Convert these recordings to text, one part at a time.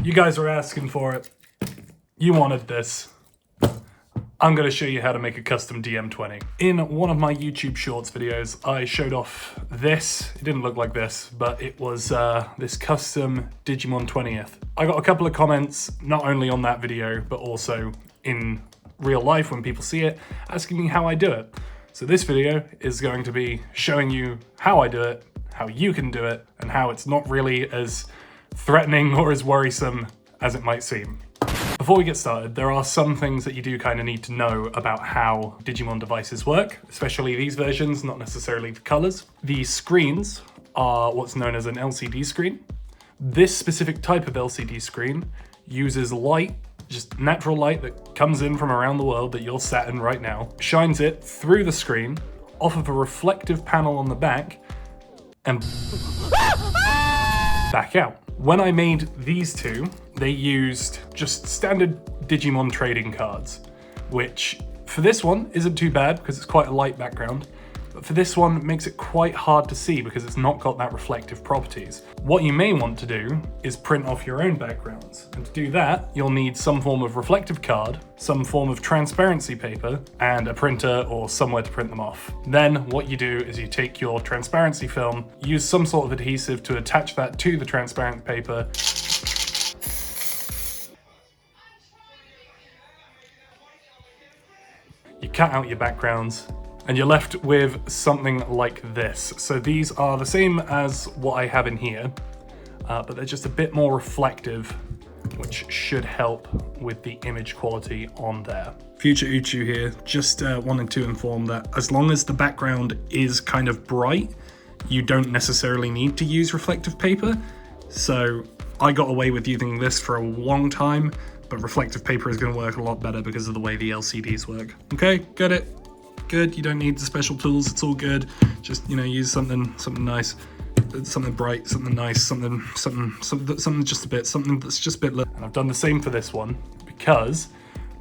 You guys were asking for it. You wanted this. I'm going to show you how to make a custom DM20. In one of my YouTube Shorts videos, I showed off this. It didn't look like this, but it was this custom Digimon 20th. I got a couple of comments, not only on that video, but also in real life when people see it, asking me how I do it. So this video is going to be showing you how I do it, how you can do it, and how it's not really as threatening or as worrisome as it might seem. Before we get started, there are some things that you do kind of need to know about how Digimon devices work, especially these versions, not necessarily the colors. The screens are what's known as an LCD screen. This specific type of LCD screen uses light, just natural light that comes in from around the world that you're sat in right now, shines it through the screen, off of a reflective panel on the back, and back out. When I made these two, they used just standard Digimon trading cards, which for this one isn't too bad because it's quite a light background, but for this one it makes it quite hard to see because it's not got that reflective properties. What you may want to do is print off your own backgrounds, and to do that you'll need some form of reflective card, some form of transparency paper, and a printer or somewhere to print them off. Then what you do is you take your transparency film, use some sort of adhesive to attach that to the transparent paper, you cut out your backgrounds, and you're left with something like this. So these are the same as what I have in here, but they're just a bit more reflective, which should help with the image quality on there. Future Uchu here, just wanted to inform that as long as the background is kind of bright, you don't necessarily need to use reflective paper. So I got away with using this for a long time, but reflective paper is going to work a lot better because of the way the LCDs work. Okay, got it? Good, you don't need the special tools, it's all good. Just, use something nice, something bright, something nice, something just a bit, something that's just a bit lit. And I've done the same for this one because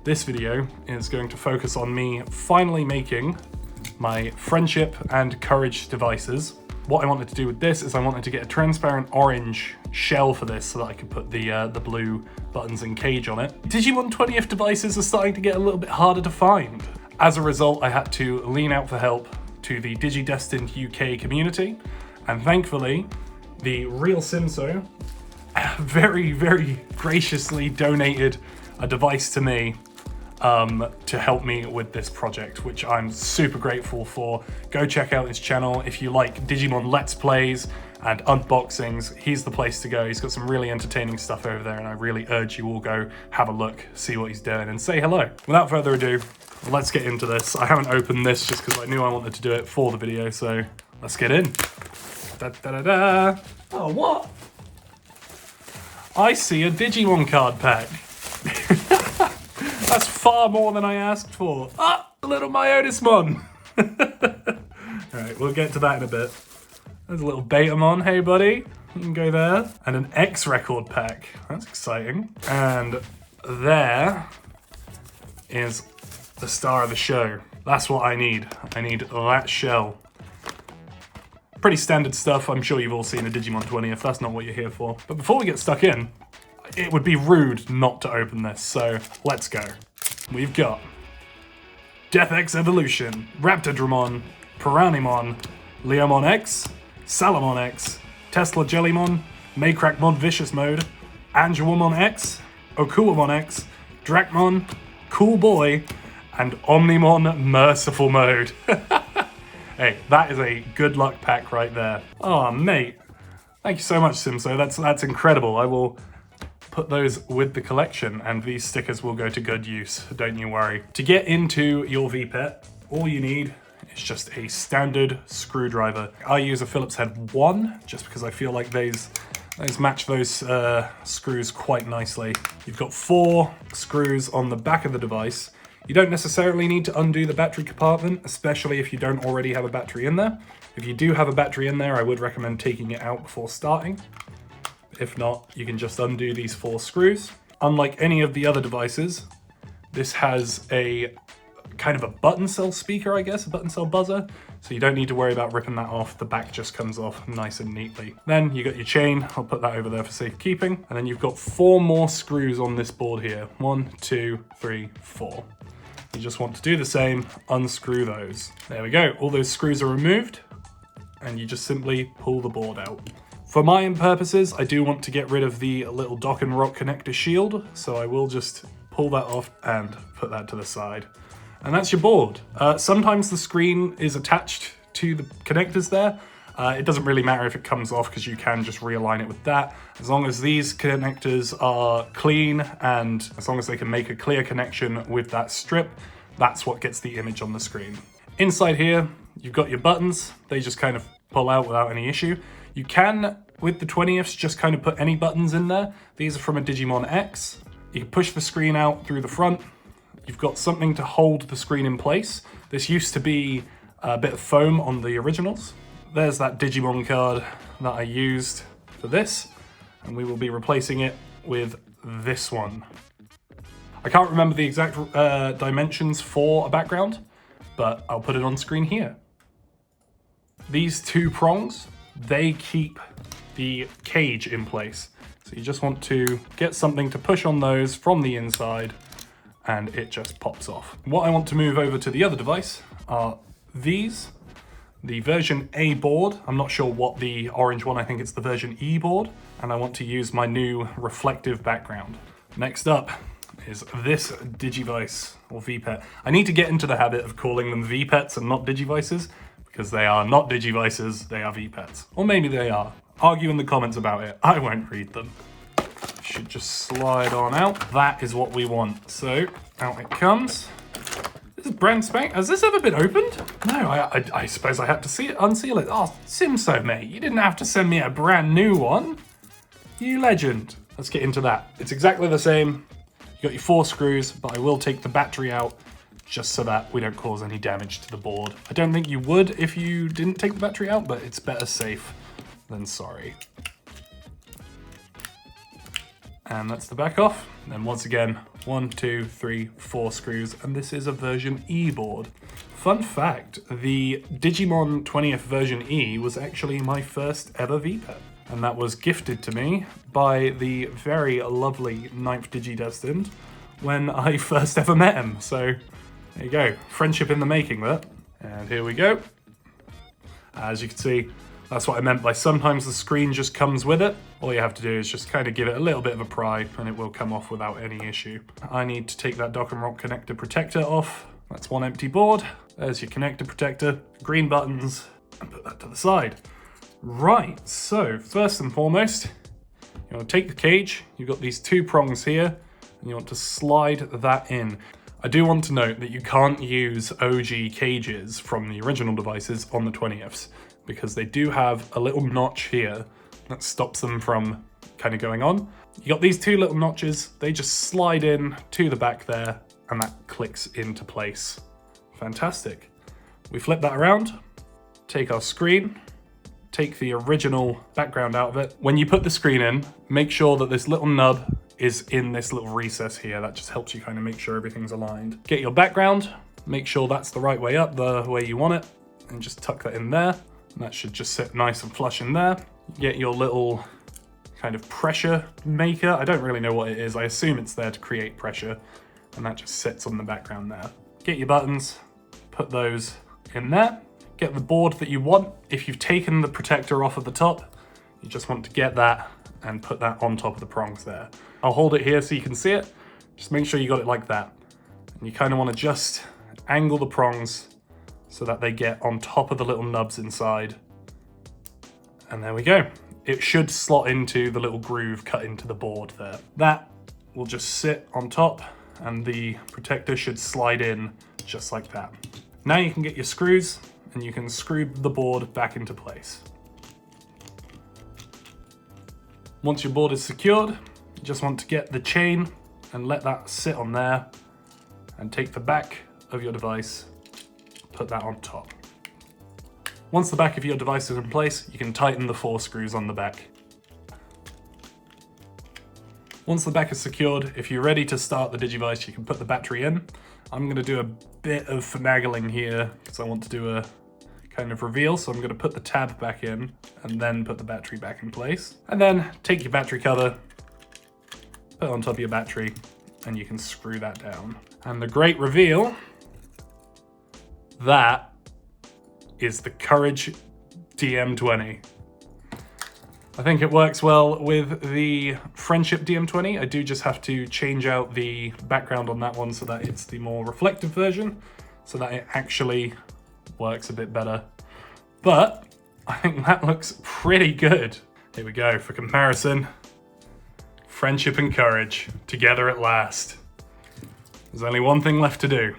this video is going to focus on me finally making my friendship and courage devices. What I wanted to do with this is I wanted to get a transparent orange shell for this so that I could put the blue buttons and cage on it. Digimon 20th devices are starting to get a little bit harder to find. As a result, I had to lean out for help to the DigiDestined UK community, and thankfully, TheRealSimso very, very graciously donated a device to me to help me with this project, which I'm super grateful for. Go check out his channel if you like Digimon Let's Plays and unboxings. He's the place to go. He's got some really entertaining stuff over there, and I really urge you all go have a look, see what he's doing, and say hello. Without further ado, let's get into this. I haven't opened this just because I knew I wanted to do it for the video, so let's get in. Da, da, da, da. Oh, what? I see a Digimon card pack. That's far more than I asked for. Ah, a little Myotismon. Alright, we'll get to that in a bit. There's a little Betamon, hey buddy. You can go there. And an X record pack. That's exciting. And there is the star of the show. That's what I need. I need that shell. Pretty standard stuff. I'm sure you've all seen a Digimon 20 if that's not what you're here for. But before we get stuck in, it would be rude not to open this, so let's go. We've got Death X Evolution, Raptordramon, Piranimon, Leomon X, Salamon X, Tesla Jellymon, Maycrackmon Vicious Mode, Angelwomon X, Okuwamon X, Dracmon, Cool Boy, and Omnimon Merciful Mode. Hey, that is a good luck pack right there. Oh, mate. Thank you so much, Simso. That's incredible. I will put those with the collection, and these stickers will go to good use, don't you worry. To get into your VPET, all you need is just a standard screwdriver. I use a Phillips head 1, just because I feel like those match those screws quite nicely. You've got 4 screws on the back of the device. You don't necessarily need to undo the battery compartment, especially if you don't already have a battery in there. If you do have a battery in there, I would recommend taking it out before starting. If not, you can just undo these 4 screws. Unlike any of the other devices, this has a kind of a button cell speaker, I guess, a button cell buzzer. So you don't need to worry about ripping that off. The back just comes off nice and neatly. Then you got your chain. I'll put that over there for safekeeping. And then you've got 4 more screws on this board here. 1, 2, 3, 4. You just want to do the same, unscrew those. There we go. All those screws are removed and you just simply pull the board out. For my own purposes, I do want to get rid of the little dock and rock connector shield. So I will just pull that off and put that to the side. And that's your board. Sometimes the screen is attached to the connectors there. It doesn't really matter if it comes off because you can just realign it with that. As long as these connectors are clean and as long as they can make a clear connection with that strip, that's what gets the image on the screen. Inside here, you've got your buttons. They just kind of pull out without any issue. You can, with the 20ths, just kind of put any buttons in there. These are from a Digimon X. You can push the screen out through the front. You've got something to hold the screen in place. This used to be a bit of foam on the originals. There's that Digimon card that I used for this, and we will be replacing it with this one. I can't remember the exact dimensions for a background, but I'll put it on screen here. These 2 prongs, they keep the cage in place. So you just want to get something to push on those from the inside, and it just pops off. What I want to move over to the other device are these, the version A board. I'm not sure what the orange one, I think it's the version E board, and I want to use my new reflective background. Next up is this Digivice, or VPET. I need to get into the habit of calling them VPETs and not Digivices, because they are not Digivices, they are VPETs. Or maybe they are. Argue in the comments about it, I won't read them. Should just slide on out. That is what we want. So out it comes. This is brand spank. Has this ever been opened? No, I suppose I had to see it, unseal it. Oh, SIMSO, mate. You didn't have to send me a brand new one. You legend. Let's get into that. It's exactly the same. You got your 4 screws, but I will take the battery out just so that we don't cause any damage to the board. I don't think you would if you didn't take the battery out, but it's better safe than sorry. And that's the back off. And then once again, 1, 2, 3, 4 screws, and this is a version E board. Fun fact, the Digimon 20th version E was actually my first ever VPET, and that was gifted to me by the very lovely 9th Digidestined when I first ever met him. So there you go, friendship in the making there. And here we go. As you can see, that's what I meant by sometimes the screen just comes with it. All you have to do is just kind of give it a little bit of a pry and it will come off without any issue. I need to take that dock and rock connector protector off. That's one empty board. There's your connector protector, green buttons, and put that to the side. Right, so first and foremost, you want to take the cage. You've got these 2 prongs here and you want to slide that in. I do want to note that you can't use OG cages from the original devices on the 20ths. Because they do have a little notch here that stops them from kind of going on. You got these 2 little notches, they just slide in to the back there and that clicks into place. Fantastic. We flip that around, take our screen, take the original background out of it. When you put the screen in, make sure that this little nub is in this little recess here. That just helps you kind of make sure everything's aligned. Get your background, make sure that's the right way up, the way you want it, and just tuck that in there. That should just sit nice and flush in there. Get your little kind of pressure maker. I don't really know what it is. I assume it's there to create pressure, and that just sits on the background there. Get your buttons, put those in there. Get the board that you want. If you've taken the protector off of the top, you just want to get that and put that on top of the prongs there. I'll hold it here so you can see it. Just make sure you got it like that. And you kind of want to just angle the prongs so that they get on top of the little nubs inside. And there we go. It should slot into the little groove cut into the board there. That will just sit on top and the protector should slide in just like that. Now you can get your screws and you can screw the board back into place. Once your board is secured, you just want to get the chain and let that sit on there and take the back of your device, put that on top. Once the back of your device is in place, you can tighten the 4 screws on the back. Once the back is secured, if you're ready to start the Digivice, you can put the battery in. I'm gonna do a bit of finagling here because I want to do a kind of reveal. So I'm gonna put the tab back in and then put the battery back in place. And then take your battery cover, put it on top of your battery, and you can screw that down. And the great reveal, that is the Courage DM20. I think it works well with the Friendship DM20. I do just have to change out the background on that one so that it's the more reflective version, so that it actually works a bit better. But I think that looks pretty good. Here we go, for comparison. Friendship and Courage, together at last. There's only one thing left to do.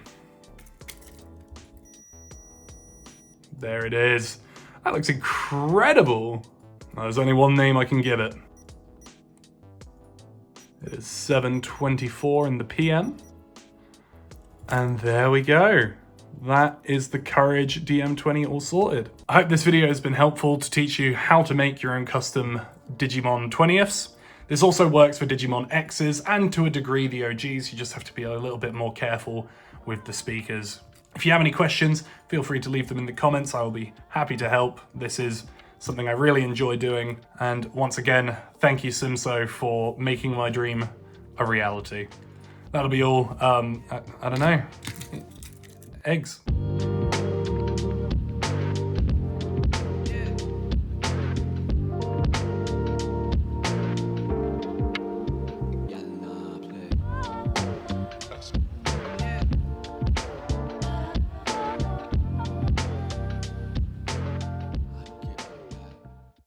There it is. That looks incredible. There's only one name I can give it. It is 7:24 in the PM. And there we go. That is the Courage DM20 all sorted. I hope this video has been helpful to teach you how to make your own custom Digimon 20ths. This also works for Digimon X's and to a degree the OGs. You just have to be a little bit more careful with the speakers. If you have any questions, feel free to leave them in the comments. I will be happy to help. This is something I really enjoy doing. And once again, thank you SIMSO for making my dream a reality. That'll be all. I don't know. Eggs.